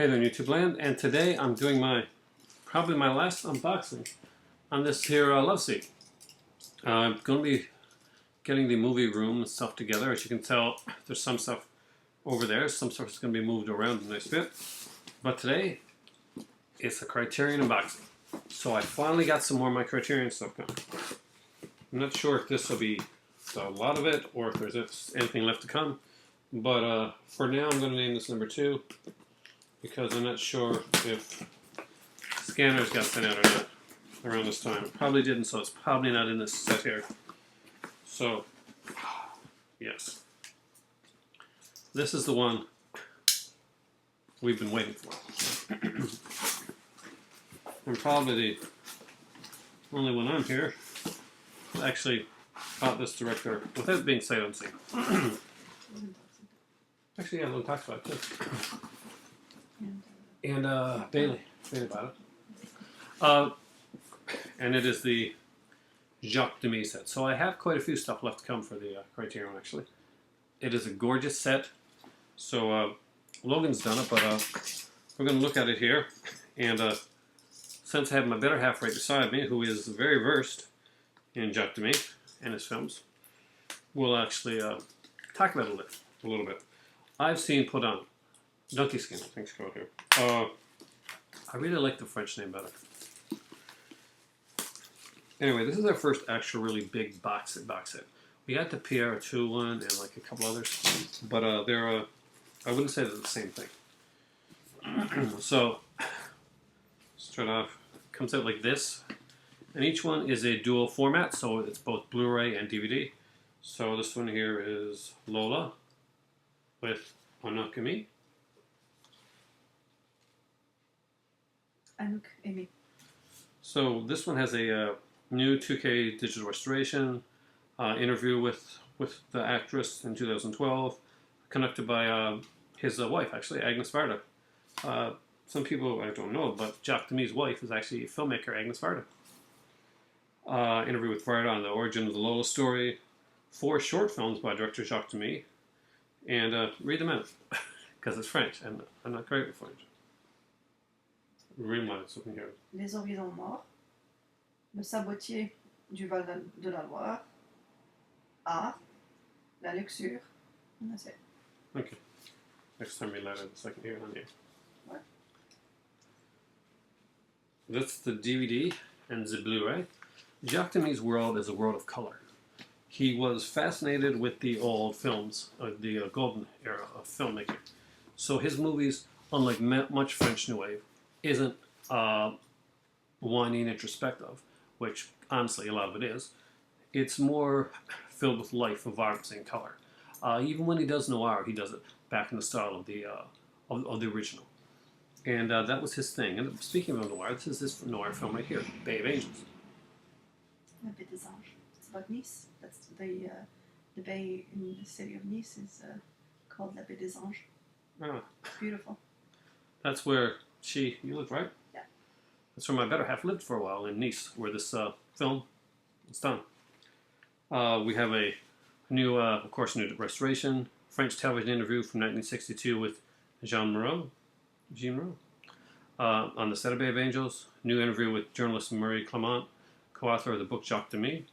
Hey there, YouTube land, and today I'm doing probably my last unboxing on this here love seat. I'm going to be getting the movie room stuff together. As you can tell, there's some stuff over there. Some stuff is going to be moved around a nice bit. But today, it's a Criterion unboxing. So I finally got some more of my Criterion stuff going. I'm not sure if this will be a lot of it or if there's anything left to come. But for now, I'm going to name this number 2. Because I'm not sure if scanners got sent out or not around this time. Probably didn't, so it's probably not in this set here. So, yes. This is the one we've been waiting for. And probably the only one on here actually caught this director without being sight unseen. Actually, yeah, we'll talk about it too. And Bailey bought it. And it is the Jacques Demy set. So I have quite a few stuff left to come for the Criterion, actually. It is a gorgeous set. So Logan's done it, but we're going to look at it here. And since I have my better half right beside me, who is very versed in Jacques Demy and his films, we'll actually talk about it a little bit. I've seen put on Donkey Skin, I think it's called here. I really like the French name better. Anyway, this is our first actual really big box set. We got the PR2 one and like a couple others, but they're I wouldn't say they're the same thing. So, start off, comes out like this, and each one is a dual format, so it's both Blu-ray and DVD. So this one here is Lola with Anouk Aimée. Anouk Aimée. So this one has a new 2K digital restoration, interview with the actress in 2012, conducted by his wife, actually, Agnes Varda. Some people, I don't know, but Jacques Demy's wife is actually filmmaker Agnes Varda. Interview with Varda on the origin of the Lola story, 4 short films by director Jacques Demy, and read them out, because it's French, and I'm not great with French. Read mine, so we can hear it. Les Horizons Morts, Le Sabotier du Val de la Loire, Art, La Luxure, and that's it. Okay. Next time we let it, so I can hear it on here. What? That's the DVD and the Blu-ray. Jacques Demy's world is a world of color. He was fascinated with the old films, the golden era of filmmaking. So his movies, unlike much French New Wave, isn't whiny and introspective, which honestly a lot of it is. It's more filled with life and vibrancy and color. Even when he does noir, he does it back in the style of the original. And that was his thing. And speaking of noir, this is this noir film right here, Bay of Angels. La Baie des Anges. It's about Nice. That's the bay in the city of Nice is called La Baie des Anges. Ah. It's beautiful. That's where you lived, right? Yeah. That's where my better half lived for a while, in Nice, where this film was done. We have a new, of course, new restoration, French television interview from 1962 with Jean Moreau, on the set of Bay of Angels. New interview with journalist Marie Clement, co-author of the book Jacques Demy.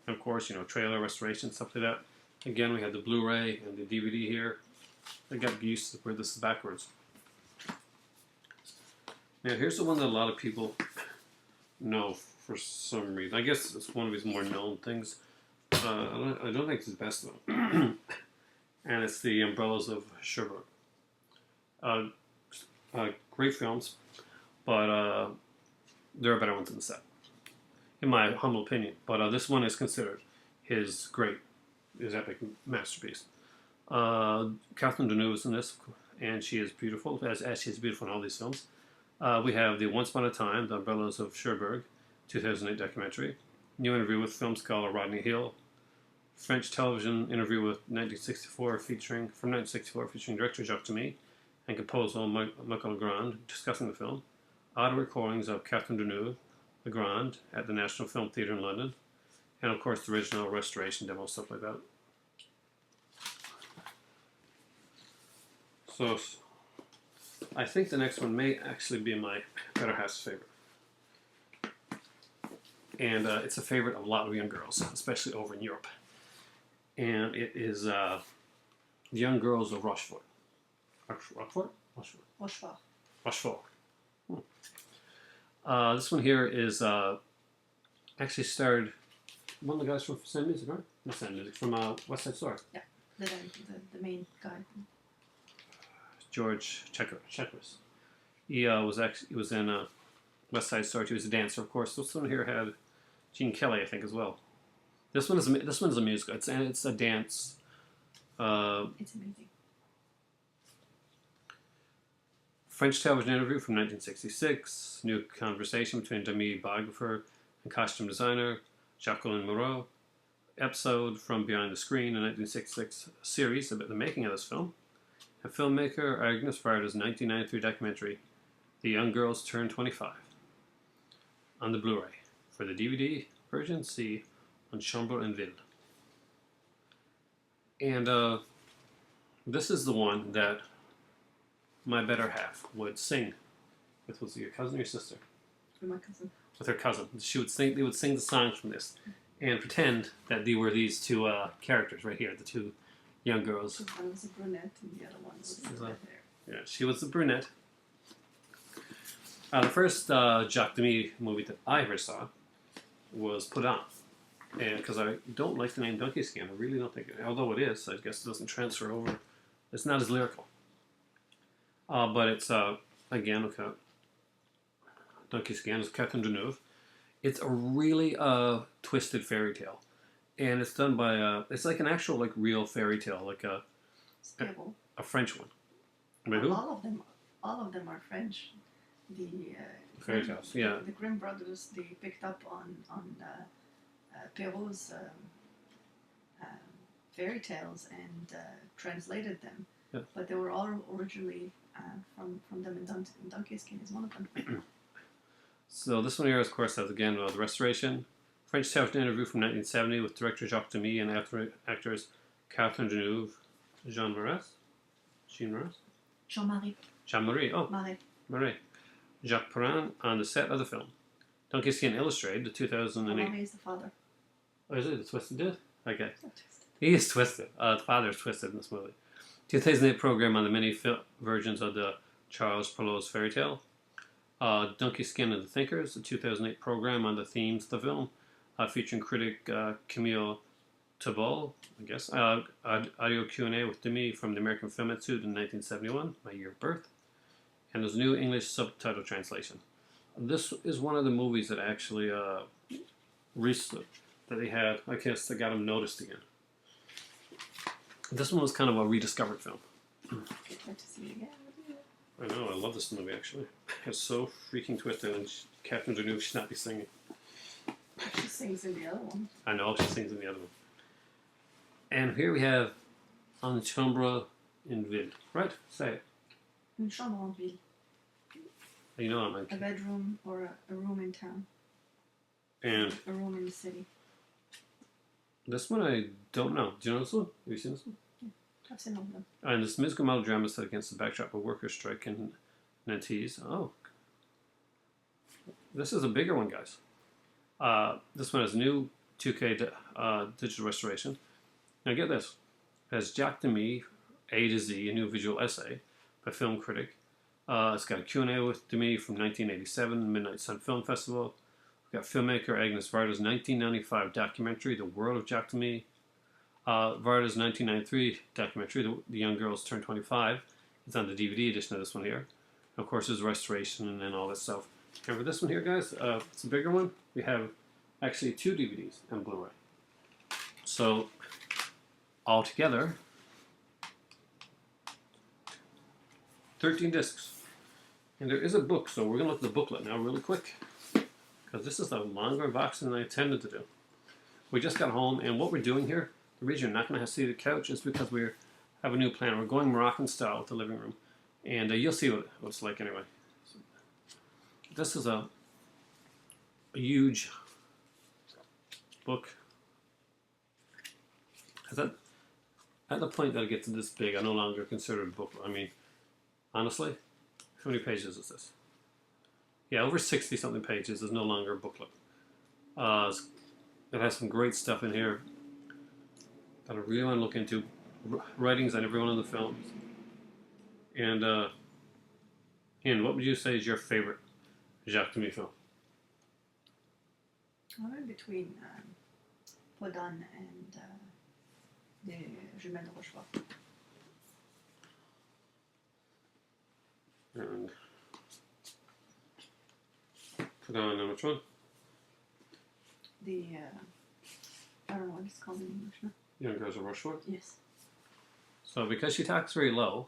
And of course, trailer restoration, stuff like that. Again, we have the Blu-ray and the DVD here. I got used to where this is backwards. Now, here's the one that a lot of people know for some reason. I guess it's one of his more known things. I don't think it's his best, though. And it's the Umbrellas of Cherbourg. Great films, but there are better ones in the set, in my humble opinion. But this one is considered his epic masterpiece. Catherine Deneuve is in this, and she is beautiful, as she is beautiful in all these films. We have the Once Upon a Time, The Umbrellas of Cherbourg, 2008 documentary. New interview with film scholar Rodney Hill. French television interview with 1964 featuring director Jacques Demy and composer Michael Legrand discussing the film. Audio recordings of Catherine Deneuve, Legrand at the National Film Theatre in London. And of course the original restoration demo, stuff like that. So I think the next one may actually be my better half's favorite. And it's a favorite of a lot of young girls, especially over in Europe. And it is The Young Girls of Rochefort. Rochefort? Rochefort. Rochefort. Rochefort. This one here is actually starred one of the guys from Sound Music, right? Not Sound Music, from West Side Story. Yeah, the main guy. George Chekwas. He was in West Side Story. He was a dancer, of course. This one here had Gene Kelly, I think, as well. This one is a musical. It's a dance. It's amazing. French television interview from 1966. New conversation between Demi biographer and costume designer Jacqueline Moreau. Episode from Behind the Screen, a 1966 series about the making of this film. And filmmaker Agnes Varda's 1993 documentary, The Young Girls Turn 25, on the Blu-ray. For the DVD version, see on Chambre en Ville. And this is the one that my better half would sing with. Was it your cousin or your sister? With my cousin. With her cousin. They would sing the songs from this and pretend that they were these two characters right here, the two young girls. One was a brunette and the other one was red hair. Yeah, she was the brunette. The first Jacques Demy movie that I ever saw was Put On. And because I don't like the name Donkey Skin, I really don't think it, although it is, I guess it doesn't transfer over. It's not as lyrical. But it's, again, okay, Donkey Skin is Catherine Deneuve. It's a really twisted fairy tale. And it's done by, it's like an actual, like, real fairy tale, like a French one. By who? All of them are French. The fairy tales, yeah. The Grimm brothers, they picked up on Perrault's fairy tales and translated them. Yeah. But they were all originally from them, and Donkey Skin is one of them. So this one here, of course, has again the restoration. French television interview from 1970 with director Jacques Demy and actors Catherine Deneuve, Jean-Marie. Oh, Marie. Jacques Perrin on the set of the film. Donkey Skin Illustrated, the 2008. Marie is the father. Oh, is it the twisted dude? Okay. He is twisted. The father is twisted in this movie. 2008 program on the many versions of the Charles Perrault's fairy tale. Donkey Skin and the Thinkers, the 2008 program on the themes of the film, featuring critic Camille Tabol, I guess. Audio Q&A with Demy from the American Film Institute in 1971, my year of birth. And there's new English subtitle translation. This is one of the movies that actually recently that they had, I guess they got them noticed again. This one was kind of a rediscovered film. Can't wait to see it again. I know, I love this movie actually. It's so freaking twisted, and Catherine Deneuve should not be singing. She sings in the other one. I know, she sings in the other one. And here we have En Chambre en Ville. Right? Say it. Une chambre en ville. You know I'm A bedroom or a room in town. And a room in the city. This one I don't know. Do you know this one? Have you seen this one? Yeah, I've seen all of them. And this musical melodrama set against the backdrop of workers' strike in Nantes. Oh. This is a bigger one, guys. This one has new 2K digital restoration. Now get this. It has Jacques Demy, A to Z, a new visual essay by film critic. It's got a Q&A with Demy from 1987, Midnight Sun Film Festival. We've got filmmaker Agnes Varda's 1995 documentary, The World of Jacques Demy. Varda's 1993 documentary, The Young Girls Turn 25. It's on the DVD edition of this one here. And of course, there's restoration and all that stuff. And for this one here, guys, it's a bigger one. We have actually 2 DVDs and Blu-ray. So, altogether, 13 discs. And there is a book, so we're going to look at the booklet now really quick. Because this is a longer unboxing than I intended to do. We just got home, and what we're doing here, the reason you're not going to see the couch is because we have a new plan. We're going Moroccan style with the living room. And you'll see what it's like anyway. So, this is a huge book. At the point that it gets this big, I no longer consider it a book. I mean, honestly, How many pages is this? Yeah, over 60 something pages. Is no longer a booklet. It has some great stuff in here that I really want to look into. Writings on every one of the films. And what would you say is your favorite Jacques Demy film? I'm in between Podon and Les Jumelles de Rochefort. And put on which one? The I don't know what it's called in English now. Young Girls of Rochefort. Yes. So because she talks very low,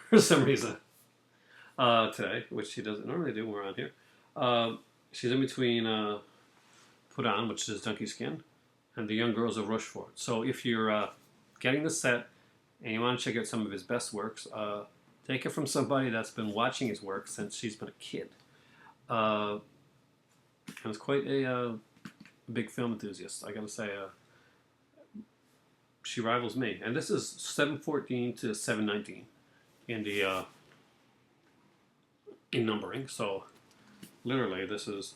for some reason, today, which she doesn't normally do when we're on here, she's in between Put On, which is Donkey Skin, and The Young Girls of Rochefort. So if you're getting the set and you want to check out some of his best works, take it from somebody that's been watching his work since she's been a kid. And it's quite a big film enthusiast, I gotta say. She rivals me, and this is 714 to 719 in the in numbering. So literally, this is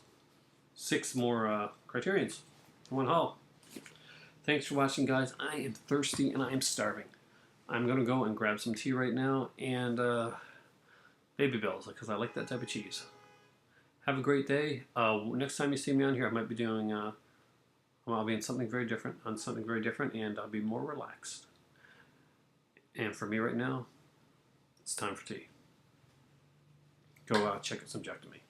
6 more Criterions in one haul. Thanks for watching, guys. I am thirsty and I am starving. I'm gonna go and grab some tea right now and Baby Bells, because I like that type of cheese. Have a great day. Next time you see me on here, I might be doing. I'll be in something very different, and I'll be more relaxed. And for me right now, it's time for tea. Go check out some Jacques Demy.